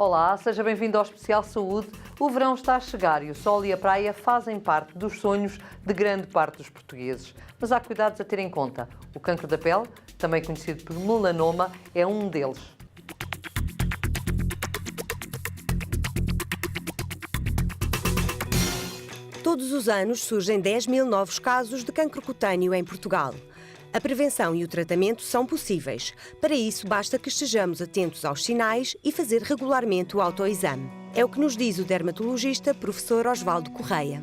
Olá, seja bem-vindo ao Especial Saúde. O verão está a chegar e o sol e a praia fazem parte dos sonhos de grande parte dos portugueses. Mas há cuidados a ter em conta. O cancro da pele, também conhecido por melanoma, é um deles. Todos os anos surgem 10 mil novos casos de cancro cutâneo em Portugal. A prevenção e o tratamento são possíveis. Para isso, basta que estejamos atentos aos sinais e fazer regularmente o autoexame. É o que nos diz o dermatologista professor Osvaldo Correia.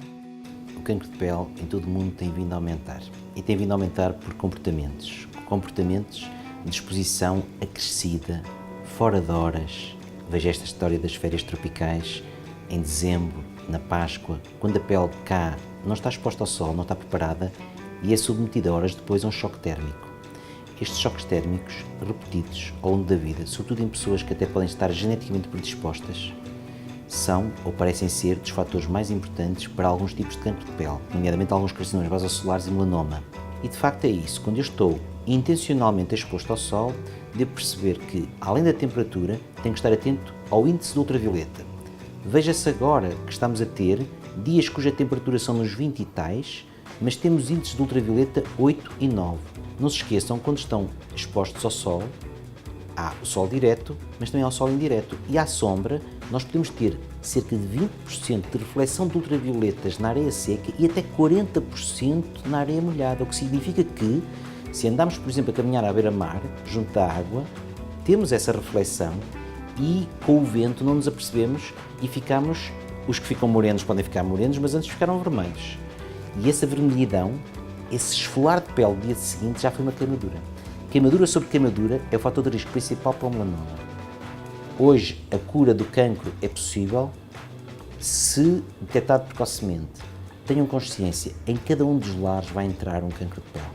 O cancro de pele em todo o mundo tem vindo a aumentar. E tem vindo a aumentar por comportamentos. Comportamentos de exposição acrescida, fora de horas. Veja esta história das férias tropicais, em dezembro, na Páscoa, quando a pele cá não está exposta ao sol, não está preparada, e é submetida horas depois a um choque térmico. Estes choques térmicos, repetidos ao longo da vida, sobretudo em pessoas que até podem estar geneticamente predispostas, são ou parecem ser dos fatores mais importantes para alguns tipos de cancro de pele, nomeadamente alguns carcinomas vasossolares e melanoma. E de facto é isso, quando eu estou intencionalmente exposto ao sol, devo perceber que, além da temperatura, tenho que estar atento ao índice de ultravioleta. Veja-se agora que estamos a ter dias cuja temperatura são nos 20 e tais, mas temos índices de ultravioleta 8 e 9. Não se esqueçam, quando estão expostos ao sol, há o sol direto, mas também há o sol indireto. E à sombra, nós podemos ter cerca de 20% de reflexão de ultravioletas na areia seca e até 40% na areia molhada, o que significa que, se andarmos, por exemplo, a caminhar à beira-mar, junto à água, temos essa reflexão e, com o vento, não nos apercebemos e ficamos, os que ficam morenos podem ficar morenos, mas antes ficaram vermelhos. E essa vermelhidão, esse esfolar de pele do dia seguinte já foi uma queimadura. Queimadura sobre queimadura é o fator de risco principal para o melanoma. Hoje, a cura do cancro é possível se detectado precocemente. Tenham consciência, em cada um dos lares vai entrar um cancro de pele.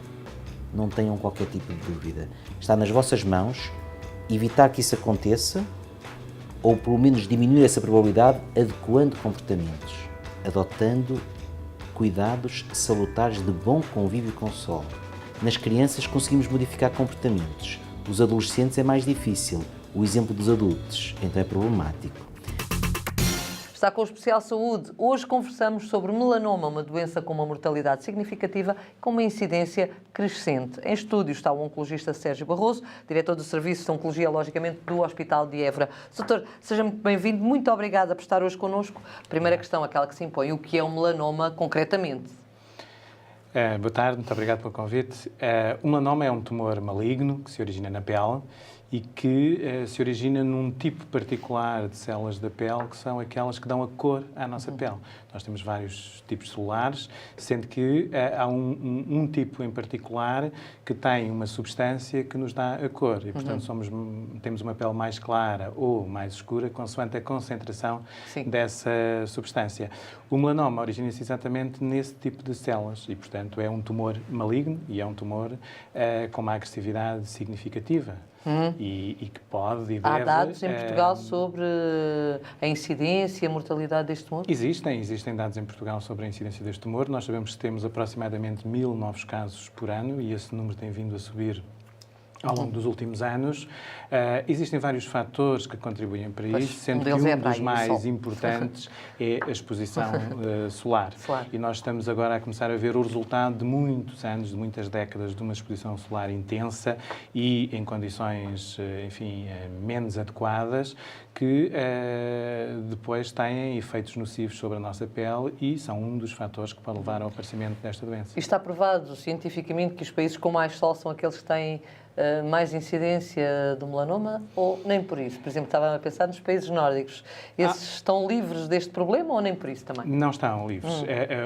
Não tenham qualquer tipo de dúvida. Está nas vossas mãos evitar que isso aconteça ou, pelo menos, diminuir essa probabilidade adequando comportamentos, adotando cuidados salutares de bom convívio com o sol. Nas crianças conseguimos modificar comportamentos. Os adolescentes é mais difícil. O exemplo dos adultos, então, é problemático. Está com o Especial Saúde. Hoje conversamos sobre melanoma, uma doença com uma mortalidade significativa e com uma incidência crescente. Em estúdio está o oncologista Sérgio Barroso, diretor do Serviço de Oncologia, logicamente, do Hospital de Évora. Doutor, seja muito bem-vindo. Muito obrigada por estar hoje connosco. Primeira questão, aquela que se impõe. O que é um melanoma concretamente? Boa tarde, muito obrigado pelo convite. O melanoma é um tumor maligno que se origina na pele e que se origina num tipo particular de células da pele, que são aquelas que dão a cor à nossa pele. Nós temos vários tipos celulares, sendo que há um tipo em particular que tem uma substância que nos dá a cor e, portanto, temos uma pele mais clara ou mais escura, consoante a concentração dessa substância. O melanoma origina-se exatamente nesse tipo de células e, portanto, é um tumor maligno e é um tumor com uma agressividade significativa. E que pode e deve... Há dados em Portugal sobre a incidência e a mortalidade deste tumor? Existem dados em Portugal sobre a incidência deste tumor. Nós sabemos que temos aproximadamente 1000 novos casos por ano e esse número tem vindo a subir ao longo dos últimos anos. Existem vários fatores que contribuem para isso, sendo que um dos mais importantes é a exposição solar. E nós estamos agora a começar a ver o resultado de muitos anos, de muitas décadas de uma exposição solar intensa e em condições, enfim, menos adequadas, que depois têm efeitos nocivos sobre a nossa pele e são um dos fatores que pode levar ao aparecimento desta doença. E está provado cientificamente que os países com mais sol são aqueles que têm mais incidência do melanoma ou nem por isso? Por exemplo, estava a pensar nos países nórdicos. Esses estão livres deste problema ou nem por isso também? Não estão livres.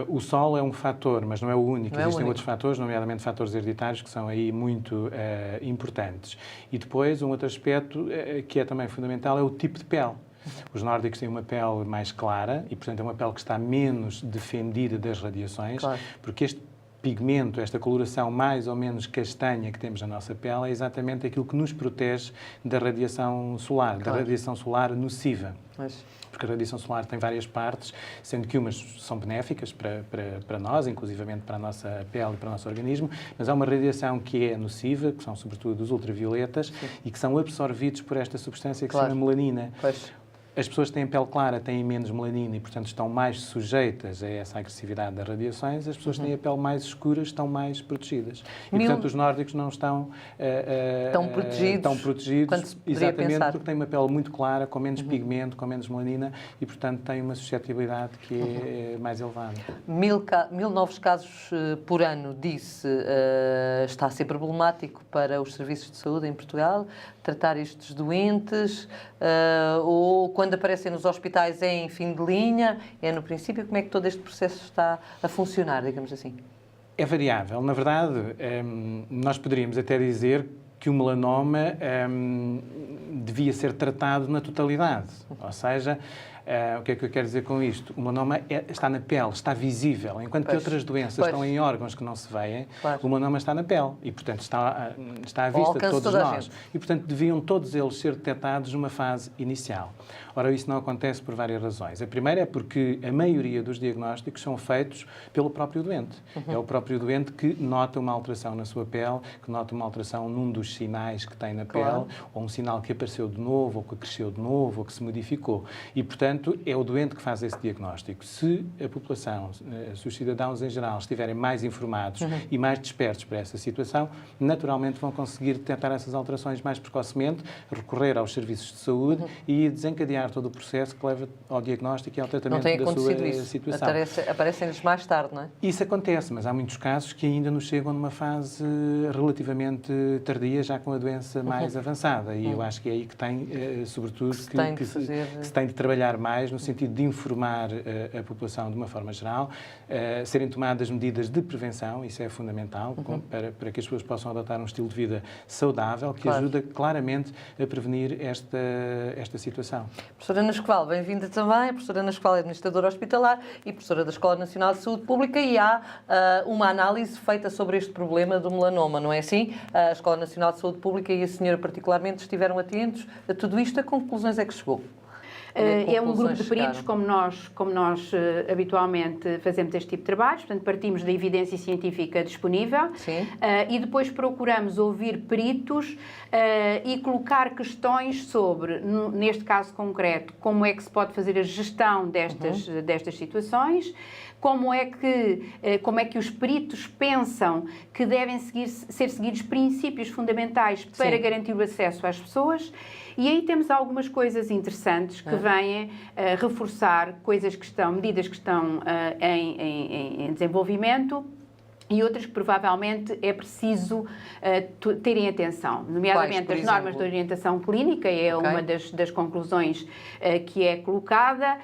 O sol é um fator, mas não é o único. Existem outros fatores, nomeadamente fatores hereditários, que são aí muito importantes. E depois, um outro aspecto que é também fundamental é o tipo de pele. Os nórdicos têm uma pele mais clara e, portanto, é uma pele que está menos defendida das radiações, porque este pigmento, esta coloração mais ou menos castanha que temos na nossa pele é exatamente aquilo que nos protege da radiação solar, da radiação solar nociva. Porque a radiação solar tem várias partes, sendo que umas são benéficas para nós, inclusivamente para a nossa pele e para o nosso organismo, mas há uma radiação que é nociva, que são sobretudo os ultravioletas, e que são absorvidos por esta substância que se chama melanina. As pessoas que têm pele clara têm menos melanina e, portanto, estão mais sujeitas a essa agressividade das radiações. As pessoas que têm a pele mais escura estão mais protegidas. E, portanto, os nórdicos não estão tão protegidos exatamente porque têm uma pele muito clara, com menos pigmento, com menos melanina e, portanto, têm uma suscetibilidade que é mais elevada. 1000 novos casos por ano, disse, está a ser problemático para os serviços de saúde em Portugal, tratar estes doentes, ou quando aparecem nos hospitais é em fim de linha, é no princípio, como é que todo este processo está a funcionar, digamos assim? É variável. Na verdade, nós poderíamos até dizer que o melanoma devia ser tratado na totalidade. Ou seja, o que é que eu quero dizer com isto? O melanoma está na pele, está visível, enquanto que outras doenças estão em órgãos que não se veem, o melanoma está na pele e, portanto, está à vista de todos nós. E, portanto, deviam todos eles ser detectados numa fase inicial. Ora, isso não acontece por várias razões. A primeira é porque a maioria dos diagnósticos são feitos pelo próprio doente. É o próprio doente que nota uma alteração na sua pele, que nota uma alteração num dos sinais que tem na pele, ou um sinal que apareceu de novo, ou que cresceu de novo, ou que se modificou. E, portanto, é o doente que faz esse diagnóstico. Se a população, se os cidadãos em geral estiverem mais informados e mais despertos para essa situação, naturalmente vão conseguir detectar essas alterações mais precocemente, recorrer aos serviços de saúde e desencadear todo o processo que leva ao diagnóstico e ao tratamento da sua situação. Aparecem-lhes mais tarde, não é? Isso acontece, mas há muitos casos que ainda nos chegam numa fase relativamente tardia, já com a doença mais avançada. E eu acho que é aí que tem, sobretudo, que se tem de trabalhar mais no sentido de informar a população de uma forma geral, serem tomadas medidas de prevenção, isso é fundamental, para que as pessoas possam adotar um estilo de vida saudável, que ajuda claramente a prevenir esta situação. Professora Ana Escoval, bem-vinda também. A professora Ana Escoval é administradora hospitalar e professora da Escola Nacional de Saúde Pública e há uma análise feita sobre este problema do melanoma, não é assim? A Escola Nacional de Saúde Pública e a senhora particularmente estiveram atentos a tudo isto. A conclusões é que chegou? É um grupo de peritos, como nós habitualmente fazemos este tipo de trabalhos, portanto partimos da evidência científica disponível e depois procuramos ouvir peritos e colocar questões sobre, neste caso concreto, como é que se pode fazer a gestão destas situações, como é que os peritos pensam que devem ser seguidos princípios fundamentais para garantir o acesso às pessoas. E aí temos algumas coisas interessantes que vêm reforçar medidas que estão em desenvolvimento e outras que provavelmente é preciso terem atenção, nomeadamente as normas de orientação clínica, é uma das conclusões que é colocada,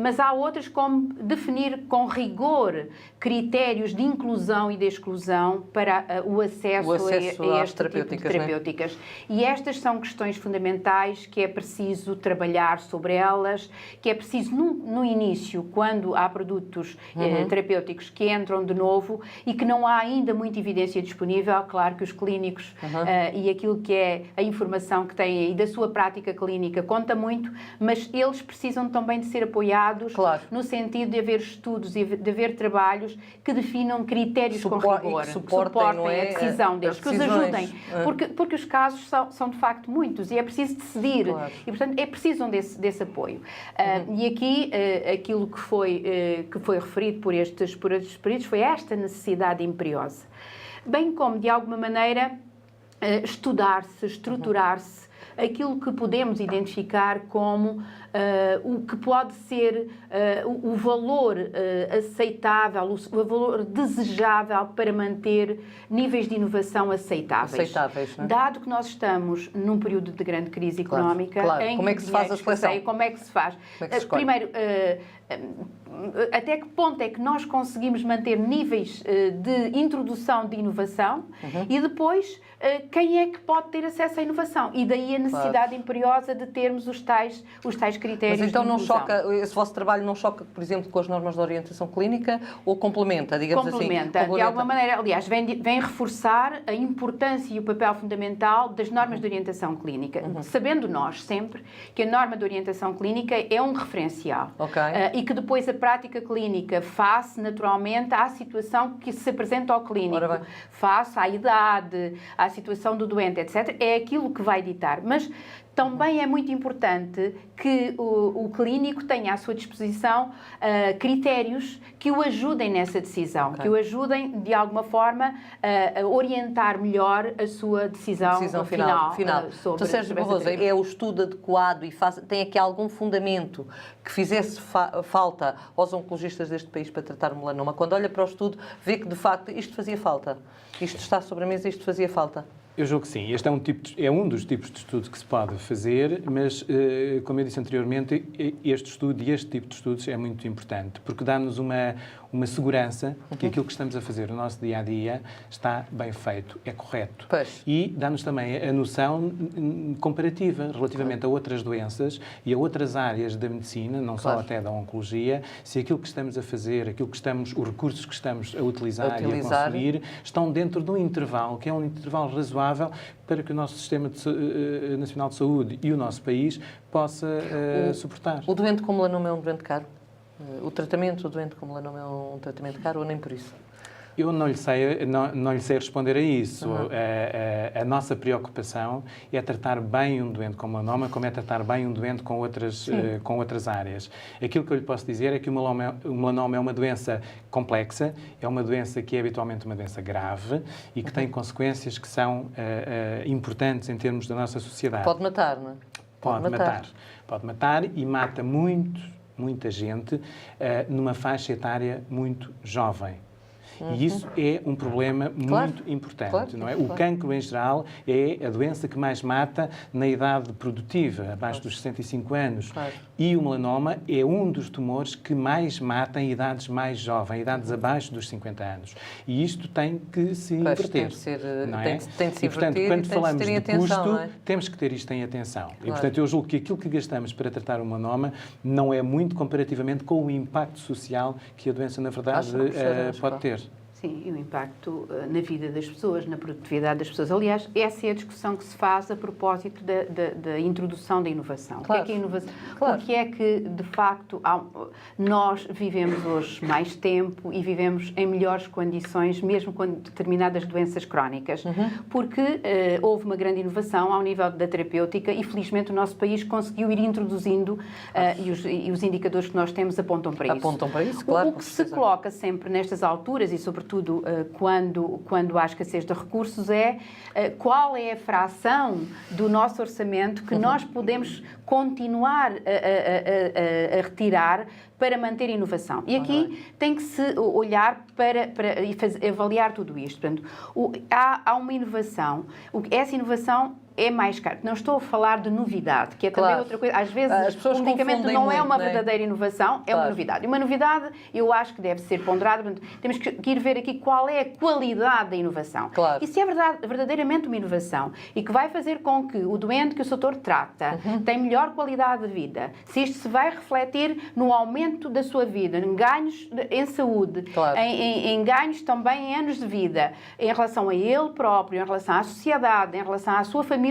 mas há outras como definir com rigor critérios de inclusão e de exclusão para o acesso a este tipo de terapêuticas. E estas são questões fundamentais que é preciso trabalhar sobre elas, que é preciso no início, quando há produtos terapêuticos que entram de novo e que não há ainda muita evidência disponível, claro que os clínicos e aquilo que é a informação que têm e da sua prática clínica conta muito, mas eles precisam também de ser apoiados no sentido de haver estudos e de haver trabalhos que definam critérios com rigor, que suportem a decisão deles, que os ajudem, porque os casos são de facto muitos e é preciso decidir e, portanto, precisam desse apoio. E aqui, aquilo que foi referido por estes peritos foi esta necessidade imperiosa, bem como, de alguma maneira, estudar-se, estruturar-se aquilo que podemos identificar como o que pode ser o valor aceitável, o valor desejável para manter níveis de inovação aceitáveis. Dado que nós estamos num período de grande crise económica, em como é que se faz a seleção? Como é que se faz? Primeiro, até que ponto é que nós conseguimos manter níveis de introdução de inovação e depois quem é que pode ter acesso à inovação? E daí a necessidade imperiosa de termos os tais critérios. Mas então de não choca, esse vosso trabalho não choca, por exemplo, com as normas de orientação clínica ou complementa, digamos assim? Complementa, de alguma maneira. Aliás, vem reforçar a importância e o papel fundamental das normas de orientação clínica, sabendo nós sempre que a norma de orientação clínica é um referencial e que depois a prática clínica face naturalmente à situação que se apresenta ao clínico, face à idade, à situação do doente, etc. É aquilo que vai ditar. Mas também é muito importante que o clínico tenha à sua disposição critérios que o ajudem nessa decisão, que o ajudem, de alguma forma, a orientar melhor a sua decisão final. Então, Sérgio Barroso, é o estudo adequado e tem aqui algum fundamento que fizesse falta aos oncologistas deste país para tratar o melanoma? Quando olha para o estudo, vê que, de facto, isto fazia falta. Isto está sobre a mesa, isto fazia falta. Eu julgo que sim. Este é um dos tipos de estudo que se pode fazer, mas, como eu disse anteriormente, este estudo e este tipo de estudos é muito importante, porque dá-nos uma segurança que aquilo que estamos a fazer no nosso dia-a-dia está bem feito, é correto. Pois. E dá-nos também a noção comparativa relativamente a outras doenças e a outras áreas da medicina, não só até da oncologia, se aquilo que estamos a fazer, os recursos que estamos a utilizar e a consumir, estão dentro de um intervalo, que é um intervalo razoável para que o nosso Sistema Nacional de Saúde e o nosso país possa suportar. O doente com melanoma é um doente caro? O tratamento do doente com melanoma é um tratamento caro ou nem por isso? Eu não lhe sei responder a isso. A nossa preocupação é tratar bem um doente com melanoma, como é tratar bem um doente com outras áreas. Aquilo que eu lhe posso dizer é que o melanoma é uma doença complexa, é uma doença que é habitualmente uma doença grave e que tem consequências que são importantes em termos da nossa sociedade. Pode matar, não é? Pode matar e mata muita gente numa faixa etária muito jovem. E isso é um problema muito importante, não é? O cancro, em geral, é a doença que mais mata na idade produtiva, abaixo dos 65 anos. E o melanoma é um dos tumores que mais mata em idades mais jovens, idades abaixo dos 50 anos. E isto tem que se inverter. Tem de se inverter, portanto, quando falamos de custo, não é? temos que ter isto em atenção. E, portanto, eu julgo que aquilo que gastamos para tratar o melanoma não é muito comparativamente com o impacto social que a doença, na verdade, pode ter. Sim, e o impacto na vida das pessoas, na produtividade das pessoas. Aliás, essa é a discussão que se faz a propósito da introdução da inovação. Claro. O que é inovação? Porque é que, de facto, nós vivemos hoje mais tempo e vivemos em melhores condições, mesmo com determinadas doenças crónicas. Porque houve uma grande inovação ao nível da terapêutica e, felizmente, o nosso país conseguiu ir introduzindo e os indicadores que nós temos apontam para isso. Apontam para isso, claro. O que se coloca sempre nestas alturas e, sobretudo, quando há escassez de recursos, é qual é a fração do nosso orçamento que nós podemos continuar a retirar para manter a inovação. E aqui tem que se olhar para avaliar tudo isto. Portanto, há uma inovação. Essa inovação é mais caro. Não estou a falar de novidade, que é também outra coisa. Às vezes, o medicamento não é uma verdadeira inovação, é uma novidade. E uma novidade, eu acho que deve ser ponderada. Temos que ir ver aqui qual é a qualidade da inovação. Claro. E se é verdadeiramente uma inovação e que vai fazer com que o doente que o doutor trata tenha melhor qualidade de vida, se isto se vai refletir no aumento da sua vida, em ganhos em saúde, em ganhos também em anos de vida, em relação a ele próprio, em relação à sociedade, em relação à sua família.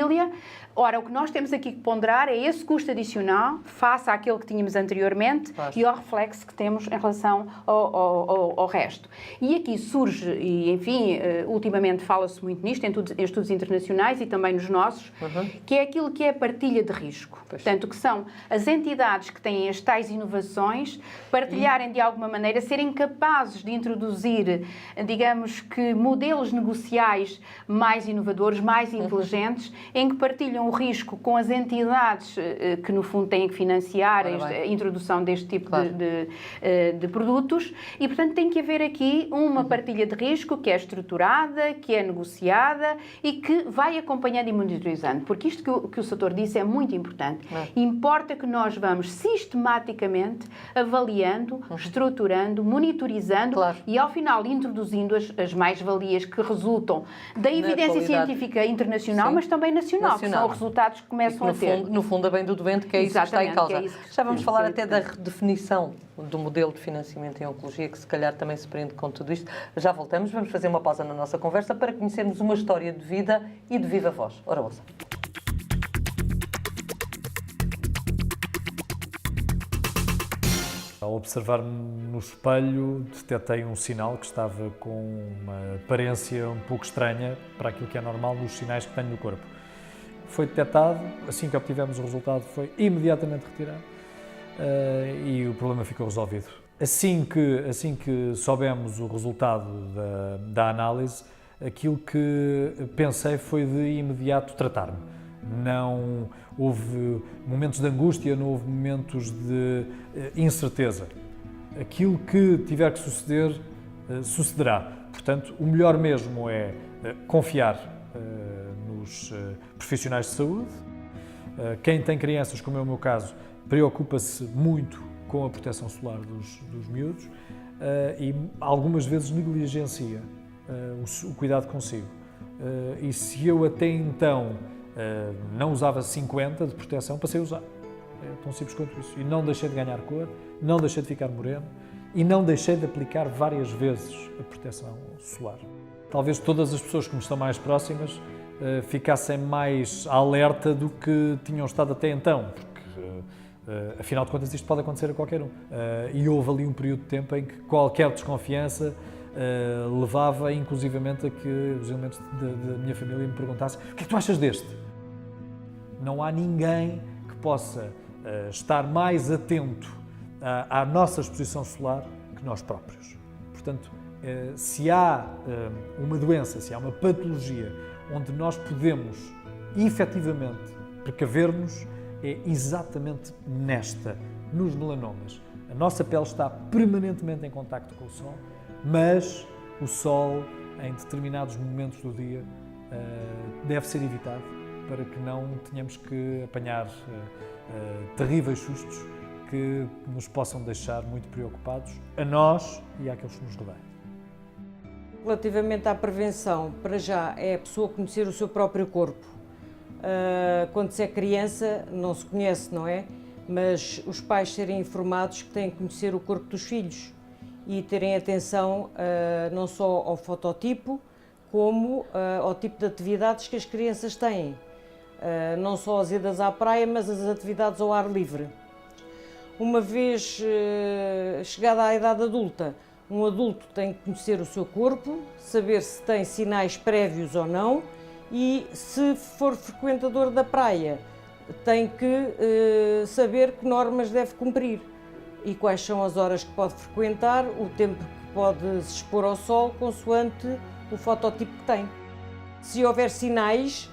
Ora, o que nós temos aqui que ponderar é esse custo adicional face àquele que tínhamos anteriormente e ao reflexo que temos em relação ao resto. E aqui surge, e enfim, ultimamente fala-se muito nisto, em estudos internacionais e também nos nossos, que é aquilo que é a partilha de risco. Portanto, que são as entidades que têm as tais inovações partilharem de alguma maneira, serem capazes de introduzir, digamos que, modelos negociais mais inovadores, mais inteligentes, em que partilham o risco com as entidades que, no fundo, têm que financiar a introdução deste tipo de produtos e, portanto, tem que haver aqui uma partilha de risco que é estruturada, que é negociada e que vai acompanhando e monitorizando. Porque isto que o Soutor disse é muito importante. Importa que nós vamos sistematicamente avaliando, estruturando, monitorizando e, ao final, introduzindo as mais-valias que resultam da evidência científica internacional, mas também nacional, que são os resultados que começam a ter. No fundo, a bem do doente, que é isso que está em causa. Já vamos falar até da redefinição do modelo de financiamento em oncologia, que se calhar também se prende com tudo isto. Já voltamos, vamos fazer uma pausa na nossa conversa para conhecermos uma história de vida e de viva voz. Ora, ouça. Ao observar-me no espelho, detetei um sinal que estava com uma aparência um pouco estranha para aquilo que é normal nos sinais que tenho no corpo. foi detectado, assim que obtivemos o resultado foi imediatamente retirado e o problema ficou resolvido. Assim que soubemos o resultado da análise, aquilo que pensei foi de imediato tratar-me. Não houve momentos de angústia, não houve momentos de incerteza. Aquilo que tiver que suceder, sucederá. Portanto, o melhor mesmo é confiar nos profissionais de saúde. Quem tem crianças, como é o meu caso, preocupa-se muito com a proteção solar dos miúdos e algumas vezes negligencia o cuidado consigo. E se eu até então não usava 50 de proteção, passei a usar. É tão simples quanto isso. E não deixei de ganhar cor, não deixei de ficar moreno e não deixei de aplicar várias vezes a proteção solar. Talvez todas as pessoas que me estão mais próximas ficassem mais alerta do que tinham estado até então, porque afinal de contas isto pode acontecer a qualquer um. E houve ali um período de tempo em que qualquer desconfiança levava inclusivamente a que os elementos da minha família me perguntassem: o que é que tu achas deste? Não há ninguém que possa estar mais atento à nossa exposição solar que nós próprios. Portanto, se há uma doença, se há uma patologia onde nós podemos efetivamente precaver-nos, é exatamente nos melanomas. A nossa pele está permanentemente em contacto com o sol, mas o sol, em determinados momentos do dia, deve ser evitado para que não tenhamos que apanhar terríveis sustos que nos possam deixar muito preocupados, a nós e àqueles que nos rodeiam. Relativamente à prevenção, para já é a pessoa conhecer o seu próprio corpo. Quando se é criança não se conhece, não é? Mas os pais serem informados que têm que conhecer o corpo dos filhos e terem atenção não só ao fototipo, como ao tipo de atividades que as crianças têm. Não só as idas à praia, mas as atividades ao ar livre. Uma vez chegada à idade adulta, um adulto tem que conhecer o seu corpo, saber se tem sinais prévios ou não e, se for frequentador da praia, tem que saber que normas deve cumprir e quais são as horas que pode frequentar, o tempo que pode se expor ao sol, consoante o fototipo que tem. Se houver sinais,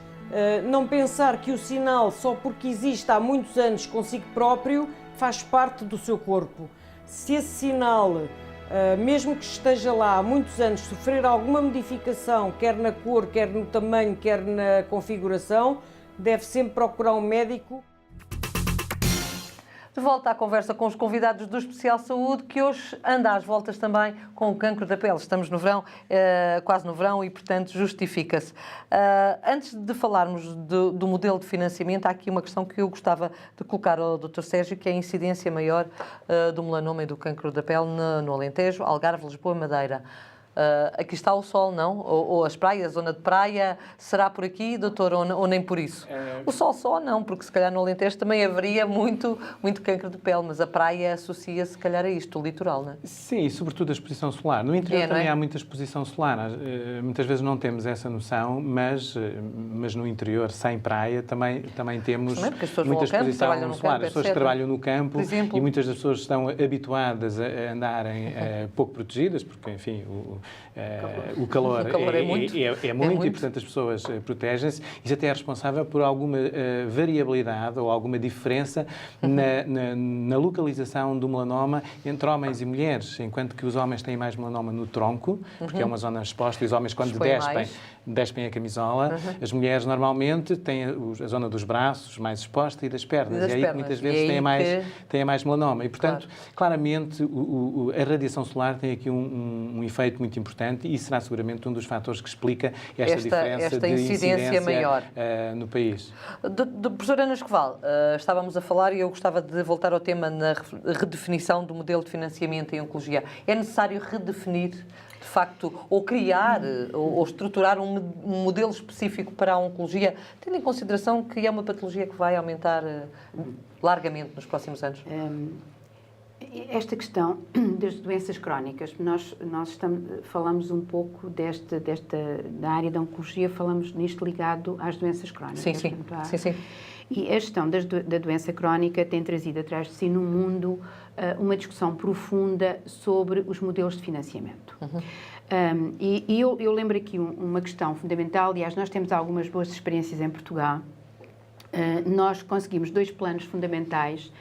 não pensar que o sinal, só porque existe há muitos anos consigo próprio, faz parte do seu corpo. Se esse sinal, mesmo que esteja lá há muitos anos, sofrer alguma modificação, quer na cor, quer no tamanho, quer na configuração, deve sempre procurar um médico. De volta à conversa com os convidados do Especial Saúde, que hoje anda às voltas também com o cancro da pele. Estamos no verão, quase no verão, e, portanto, justifica-se. Antes de falarmos do modelo de financiamento, há aqui uma questão que eu gostava de colocar ao Dr. Sérgio, que é a incidência maior do melanoma e do cancro da pele no Alentejo, Algarve, Lisboa e Madeira. Aqui está o sol, não? Ou as praias, a zona de praia, será por aqui, doutor, ou nem por isso? O sol só não, porque se calhar no Alentejo também haveria muito cancro de pele, mas a praia associa-se, se calhar, a isto, o litoral, não é? Sim, e sobretudo a exposição solar. No interior também há muita exposição solar. Muitas vezes não temos essa noção, mas no interior, sem praia, também temos muita exposição solar. As pessoas que trabalham no campo, e muitas das pessoas estão habituadas a andarem pouco protegidas, porque, enfim, o calor é muito e, portanto, as pessoas protegem-se. Isso até é responsável por alguma variabilidade ou alguma diferença na localização do melanoma entre homens e mulheres, enquanto que os homens têm mais melanoma no tronco, porque é uma zona exposta, e os homens, quando despem a camisola, as mulheres normalmente têm a zona dos braços mais exposta e das pernas, e aí que muitas vezes têm mais melanoma. E, portanto, claramente, a radiação solar tem aqui um efeito muito importante e será seguramente um dos fatores que explica esta diferença de incidência maior no país. Professora Ana Escoval, estávamos a falar, e eu gostava de voltar ao tema na redefinição do modelo de financiamento em oncologia. É necessário redefinir, de facto, ou criar ou estruturar um modelo específico para a oncologia, tendo em consideração que é uma patologia que vai aumentar largamente nos próximos anos? Esta questão das doenças crónicas, nós falamos um pouco da área da oncologia, falamos nisto ligado às doenças crónicas. Sim. E a gestão da doença crónica tem trazido atrás de si no mundo uma discussão profunda sobre os modelos de financiamento. Eu lembro aqui uma questão fundamental, aliás, nós temos algumas boas experiências em Portugal. Nós conseguimos 2 planos fundamentais,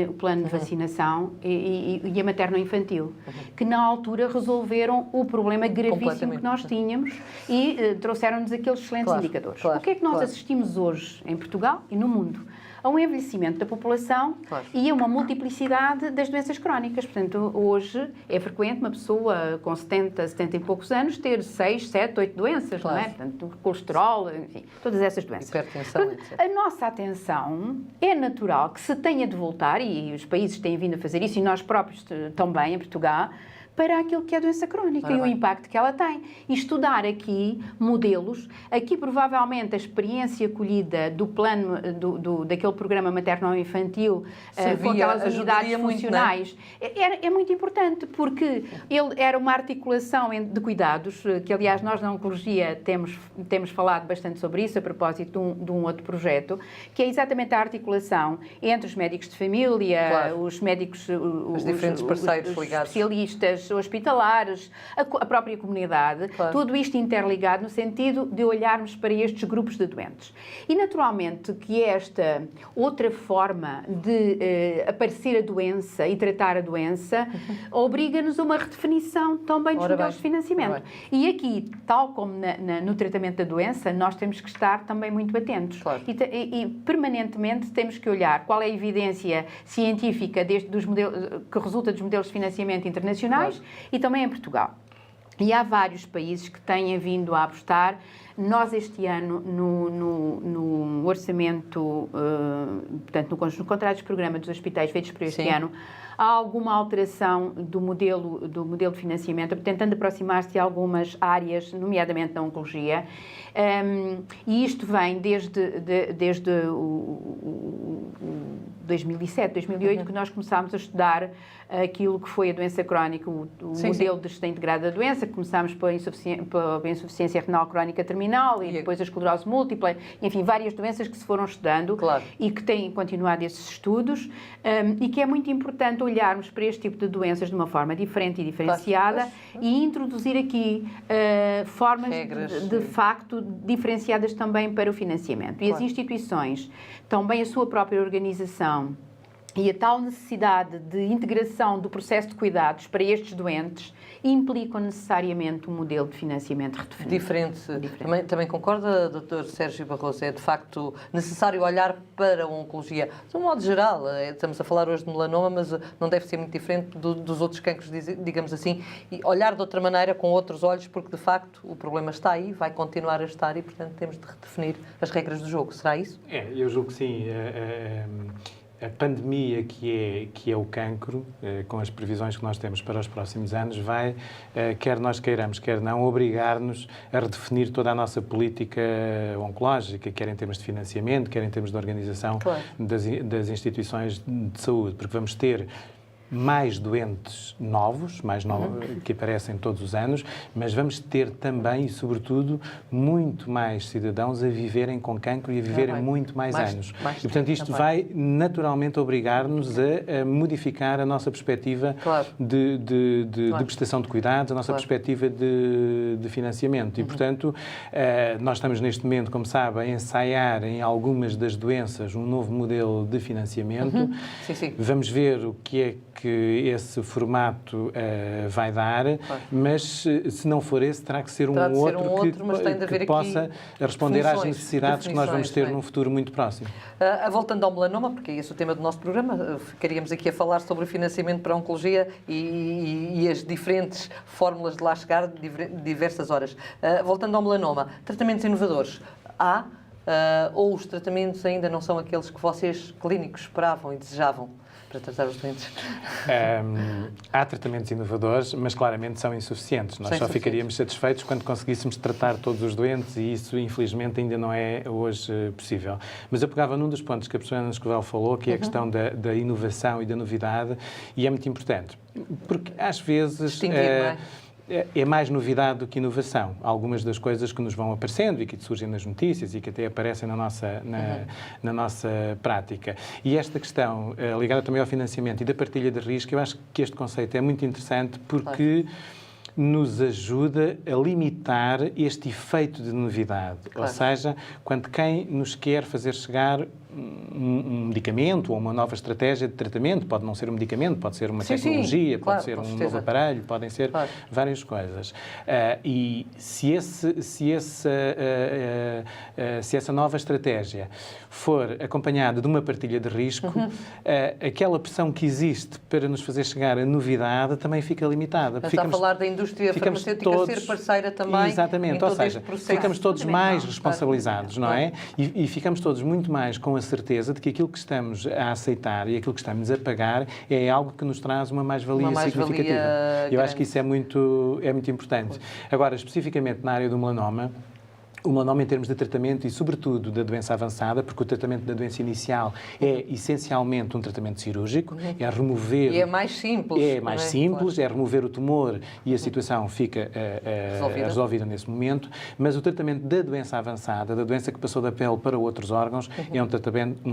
o plano de vacinação e a materno-infantil, que na altura resolveram o problema gravíssimo que nós tínhamos e trouxeram-nos aqueles excelentes indicadores. O que é que nós assistimos hoje em Portugal e no mundo? A um envelhecimento da população e a uma multiplicidade das doenças crónicas. Portanto, hoje é frequente uma pessoa com 70 e poucos anos ter 6, 7, 8 doenças, não é? Portanto, colesterol, enfim, todas essas doenças. Hipertensão, etc. A nossa atenção é natural que se tenha de voltar, e os países têm vindo a fazer isso, e nós próprios também, em Portugal, para aquilo que é a doença crónica e o impacto que ela tem. E estudar aqui modelos, aqui provavelmente a experiência colhida do plano, daquele programa materno-infantil, com aquelas unidades funcionais, é muito importante, porque ele era uma articulação de cuidados, que aliás nós na oncologia temos falado bastante sobre isso, a propósito de um outro projeto, que é exatamente a articulação entre os médicos de família, os médicos, os diferentes parceiros os ligados, especialistas, hospitalares, a própria comunidade, tudo isto interligado no sentido de olharmos para estes grupos de doentes. E naturalmente que esta outra forma de aparecer a doença e tratar a doença obriga-nos a uma redefinição também dos modelos de financiamento. E aqui, tal como no tratamento da doença, nós temos que estar também muito atentos. E permanentemente temos que olhar qual é a evidência científica dos modelos, que resulta dos modelos de financiamento internacionais, e também em Portugal. E há vários países que têm vindo a apostar. Nós, este ano, no orçamento, portanto, no contrato de programa dos hospitais feitos por este ano, há alguma alteração do modelo de financiamento, tentando aproximar-se de algumas áreas, nomeadamente na oncologia. E isto vem desde o 2007, 2008, que nós começámos a estudar aquilo que foi a doença crónica, o modelo de gestão integrada da doença. Começámos pela insuficiência renal crónica terminal e depois a esclerose múltipla, enfim, várias doenças que se foram estudando e que têm continuado esses estudos, e que é muito importante olharmos para este tipo de doenças de uma forma diferente e diferenciada e introduzir aqui formas de facto diferenciadas também para o financiamento. E as instituições, também a sua própria organização e a tal necessidade de integração do processo de cuidados para estes doentes implicam necessariamente um modelo de financiamento redefinido. Diferente. Também concorda, Dr. Sérgio Barroso? É de facto necessário olhar para a oncologia. De um modo geral, estamos a falar hoje de melanoma, mas não deve ser muito diferente dos outros cancros, digamos assim, e olhar de outra maneira, com outros olhos, porque de facto o problema está aí, vai continuar a estar e, portanto, temos de redefinir as regras do jogo. Será isso? Eu julgo que sim. A pandemia que é o cancro, com as previsões que nós temos para os próximos anos, vai, quer nós queiramos, quer não, obrigar-nos a redefinir toda a nossa política oncológica, quer em termos de financiamento, quer em termos de organização das instituições de saúde, porque vamos ter mais doentes novos, que aparecem todos os anos, mas vamos ter também e, sobretudo, muito mais cidadãos a viverem com cancro e a viverem muito mais anos. E, portanto, isto vai naturalmente obrigar-nos a modificar a nossa perspectiva de prestação de cuidados, a nossa perspectiva de financiamento. E, portanto, nós estamos neste momento, como sabe, a ensaiar em algumas das doenças um novo modelo de financiamento. Vamos ver o que é que esse formato vai dar, mas se não for esse, terá que ser um outro que possa responder às necessidades que nós vamos ter num futuro muito próximo. Voltando ao melanoma, porque é esse o tema do nosso programa, ficaríamos aqui a falar sobre o financiamento para a oncologia e as diferentes fórmulas de lá chegar de diversas horas. Voltando ao melanoma, tratamentos inovadores. Ou os tratamentos ainda não são aqueles que vocês, clínicos, esperavam e desejavam? para tratar os doentes? Há tratamentos inovadores, mas claramente são insuficientes. Nós só ficaríamos satisfeitos quando conseguíssemos tratar todos os doentes e isso, infelizmente, ainda não é hoje possível. Mas eu pegava num dos pontos que a professora Ana Escovel falou, que é a questão da inovação e da novidade, e é muito importante. Porque, às vezes... Distinguir, não é? É mais novidade do que inovação. Algumas das coisas que nos vão aparecendo e que surgem nas notícias e que até aparecem na nossa prática. E esta questão, ligada também ao financiamento e da partilha de risco, eu acho que este conceito é muito interessante porque nos ajuda a limitar este efeito de novidade. Ou seja, quando quem nos quer fazer chegar um medicamento ou uma nova estratégia de tratamento, pode não ser um medicamento, pode ser uma tecnologia, pode ser um novo aparelho, podem ser várias coisas. E se essa nova estratégia for acompanhada de uma partilha de risco, aquela pressão que existe para nos fazer chegar a novidade também fica limitada. Está a falar da indústria farmacêutica ser parceira também. Exatamente, ou seja, ficamos todos mais responsabilizados, não é? E ficamos todos muito mais com a certeza de que aquilo que estamos a aceitar e aquilo que estamos a pagar é algo que nos traz uma mais-valia significativa. Eu acho que isso é muito importante. Agora, especificamente na área do melanoma, o melanoma em termos de tratamento e, sobretudo, da doença avançada, porque o tratamento da doença inicial é essencialmente um tratamento cirúrgico, é remover... E é mais simples. É mais simples, é remover o tumor e a situação fica resolvida nesse momento, mas o tratamento da doença avançada, da doença que passou da pele para outros órgãos, é um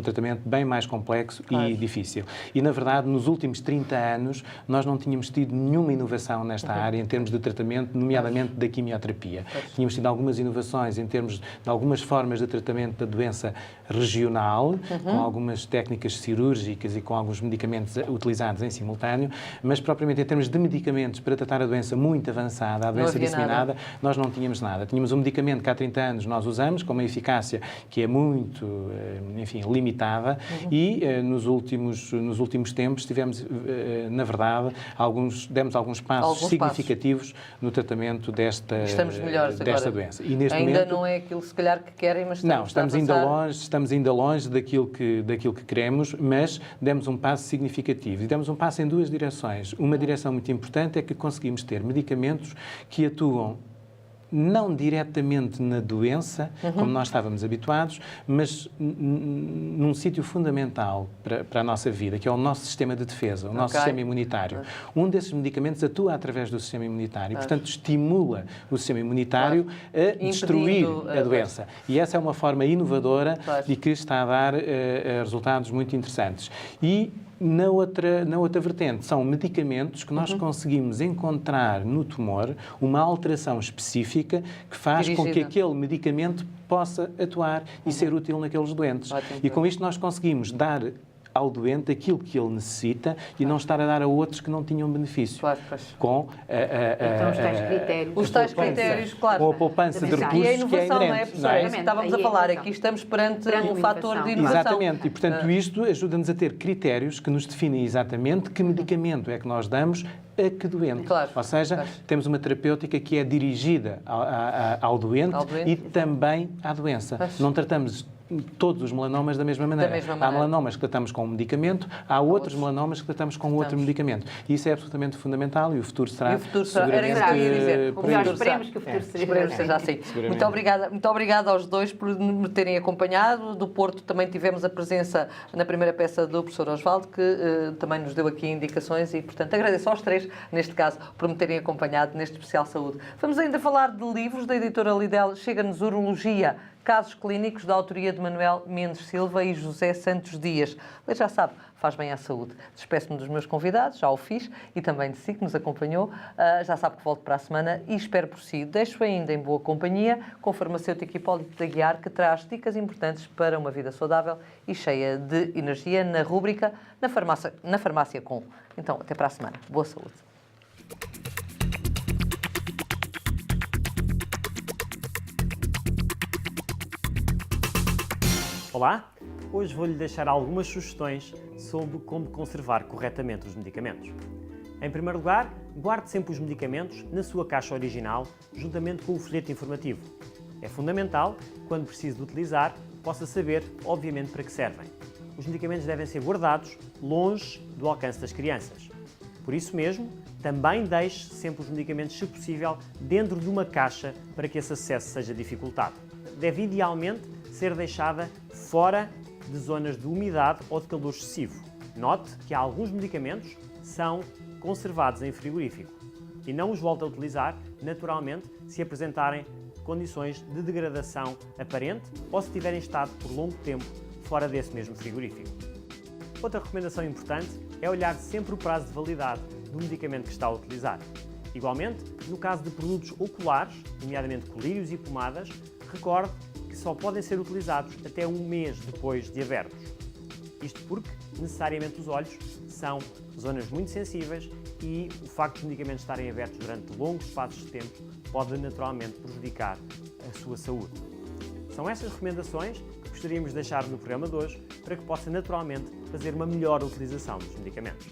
tratamento bem mais complexo e difícil. E, na verdade, nos últimos 30 anos, nós não tínhamos tido nenhuma inovação nesta área em termos de tratamento, nomeadamente da quimioterapia. Tínhamos tido algumas inovações em termos de algumas formas de tratamento da doença regional, com algumas técnicas cirúrgicas e com alguns medicamentos utilizados em simultâneo, mas propriamente em termos de medicamentos para tratar a doença muito avançada, a doença disseminada, nós não tínhamos nada. Tínhamos um medicamento que há 30 anos nós usamos, com uma eficácia que é muito, limitada, e nos últimos tempos tivemos, na verdade, demos alguns passos significativos no tratamento desta doença. E neste momento, não é aquilo, se calhar, que querem, mas estamos ainda longe daquilo que queremos, mas demos um passo significativo. E demos um passo em duas direções. Uma direção muito importante é que conseguimos ter medicamentos que atuam não diretamente na doença, como nós estávamos habituados, mas num sítio fundamental para a nossa vida, que é o nosso sistema de defesa, o nosso sistema imunitário. Um desses medicamentos atua através do sistema imunitário, portanto, estimula o sistema imunitário a destruir a doença. E essa é uma forma inovadora e que está a dar resultados muito interessantes. E na outra vertente, são medicamentos que nós conseguimos encontrar no tumor uma alteração específica que faz com que aquele medicamento possa atuar e ser útil naqueles doentes. E com isto nós conseguimos dar ao doente aquilo que ele necessita e não estar a dar a outros que não tinham benefício. Com os tais critérios, claro. Com a poupança de recursos e a inovação, que é inerente. Não é, isso que estávamos a falar. Aqui estamos perante um fator de inovação. Exatamente. E, portanto, isto ajuda-nos a ter critérios que nos definem exatamente que medicamento é que nós damos a que doente. Ou seja, temos uma terapêutica que é dirigida ao doente e também à doença. Não tratamos todos os melanomas da mesma maneira. Há melanomas que tratamos com um medicamento, há outros melanomas que tratamos com outro medicamento. E isso é absolutamente fundamental e o futuro será seguramente esperemos que o futuro seja assim. Muito obrigada aos dois por me terem acompanhado. Do Porto também tivemos a presença na primeira peça do professor Osvaldo, que também nos deu aqui indicações e, portanto, agradeço aos três, neste caso, por me terem acompanhado neste especial saúde. Vamos ainda falar de livros da editora Lidl. Chega-nos Urologia, casos clínicos da autoria de Manuel Mendes Silva e José Santos Dias. Mas já sabe, faz bem à saúde. Despeço-me dos meus convidados, já o fiz, e também de si, que nos acompanhou. Já sabe que volto para a semana e espero por si. Deixo ainda em boa companhia com o farmacêutico Hipólito de Aguiar, que traz dicas importantes para uma vida saudável e cheia de energia na rúbrica Na Farmácia Com. Então, até para a semana. Boa saúde. Olá, hoje vou-lhe deixar algumas sugestões sobre como conservar corretamente os medicamentos. Em primeiro lugar, guarde sempre os medicamentos na sua caixa original, juntamente com o folheto informativo. É fundamental, quando precise de utilizar, possa saber, obviamente, para que servem. os medicamentos devem ser guardados longe do alcance das crianças. Por isso mesmo, também deixe sempre os medicamentos, se possível, dentro de uma caixa para que esse acesso seja dificultado. Deve idealmente ser deixada fora de zonas de umidade ou de calor excessivo. Note que alguns medicamentos são conservados em frigorífico e não os volta a utilizar, naturalmente, se apresentarem condições de degradação aparente ou se tiverem estado por longo tempo fora desse mesmo frigorífico. Outra recomendação importante é olhar sempre o prazo de validade do medicamento que está a utilizar. Igualmente, no caso de produtos oculares, nomeadamente colírios e pomadas, recorde que só podem ser utilizados até um mês depois de abertos. Isto porque, necessariamente, os olhos são zonas muito sensíveis e o facto de os medicamentos estarem abertos durante longos espaços de tempo pode naturalmente prejudicar a sua saúde. São estas recomendações que gostaríamos de deixar no programa de hoje para que possa naturalmente fazer uma melhor utilização dos medicamentos.